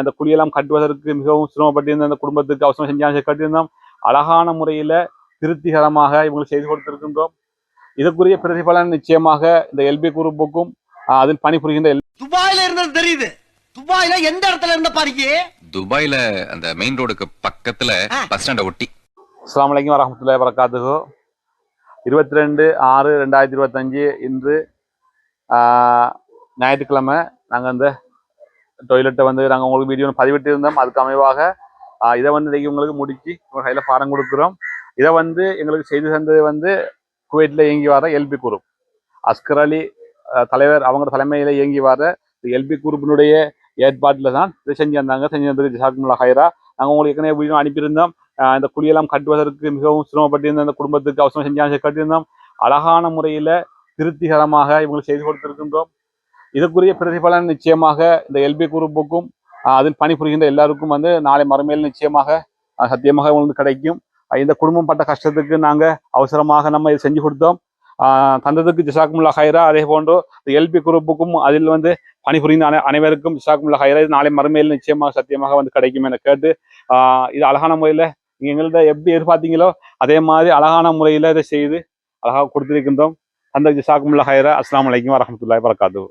இந்த குழியெல்லாம் கட்டுவதற்கு மிகவும் சிரமப்பட்டிருந்த அந்த குடும்பத்துக்கு அவசரம் செஞ்சாங்க கட்டியிருந்தோம். அழகான முறையில திருப்திகரமாக இவங்களுக்கு செய்து கொடுத்திருக்கின்றோம். இதற்குரிய பிரதிபலன் நிச்சயமாக இந்த எல்பி குரூப்புக்கும் அதில் பணிபுரிகின்ற துபாயில இருந்தது தெரியுது. துபாயில எந்த இடத்துல இருந்த பாருங்க. துபாயில அந்த மெயின் ரோடுக்கு பக்கத்துல பஸ் ஸ்டாண்ட ஒட்டி. அஸ்ஸலாமு அலைக்கும் வரஹ்மத்துல்லாஹி வபரகாத்துஹு. 22/6/2025 இன்று ஞாயிற்றுக்கிழமை நாங்கள் அந்த டொய்லெட்டை நாங்கள் உங்களுக்கு வீடியோ பதிவிட்டு இருந்தோம். அதுக்கு அமைவாக இதை இன்றைக்கு உங்களுக்கு முடிச்சு உங்கள் கையில் பாடம் கொடுக்குறோம். இதை எங்களுக்கு செய்து தந்தது குவைத்தில் இயங்கி வர எல்பி குரூப் அஸ்கர் அலி தலைவர் அவங்க தலைமையில் இயங்கி வர எல்பி குரூப்பினுடைய ஏற்பாட்டில் தான் இதை செஞ்சு தந்ததுக்கு ஜஸாக்குமுல்லாஹ் ஹைரா. நாங்கள் உங்களுக்கு ஏற்கனவே வீடியோ அனுப்பியிருந்தோம். இந்த குழியெல்லாம் கட்டுவதற்கு மிகவும் சிரமப்பட்டிருந்த அந்த குடும்பத்துக்கு அவசரம் செஞ்சாங்க கட்டியிருந்தோம். அழகான முறையில் திருப்திகரமாக இவங்களுக்கு செய்து கொடுத்திருக்கின்றோம். இதற்குரிய பிரதிபலன் நிச்சயமாக இந்த எல்பி குரூப்புக்கும் அதில் பணிபுரிகின்ற எல்லாருக்கும் நாளை மறுமையில் நிச்சயமாக சத்தியமாக உங்களுக்கு கிடைக்கும். இந்த குடும்பம் பட்ட கஷ்டத்துக்கு நாங்கள் அவசரமாக நம்ம இதை செஞ்சு கொடுத்தோம். தந்ததுக்கு ஜஸாக்குமுல்லாஹ் ஹைரா. அதே போன்று எல்பி குரூப்புக்கும் அதில் பணிபுரிந்த அனைவருக்கும் ஜஸாக்குமுல்லாஹ் ஹைரா. இது நாளை மறுமையில் நிச்சயமாக சத்தியமாக கிடைக்கும் என கேட்டு இது அழகான முறையில் நீங்கள் எங்கள்கிட்ட எப்படி எதிர்பார்த்தீங்களோ அதே மாதிரி அழகான முறையில் இதை செய்து அழகாக கொடுத்திருக்கின்றோம். அந்த ஜஸாக்குமுல்லாஹ் ஹைரா. அஸ்ஸலாமு அலைக்கும் வரஹ்மத்துல்லாஹி வபரகாத்துஹு.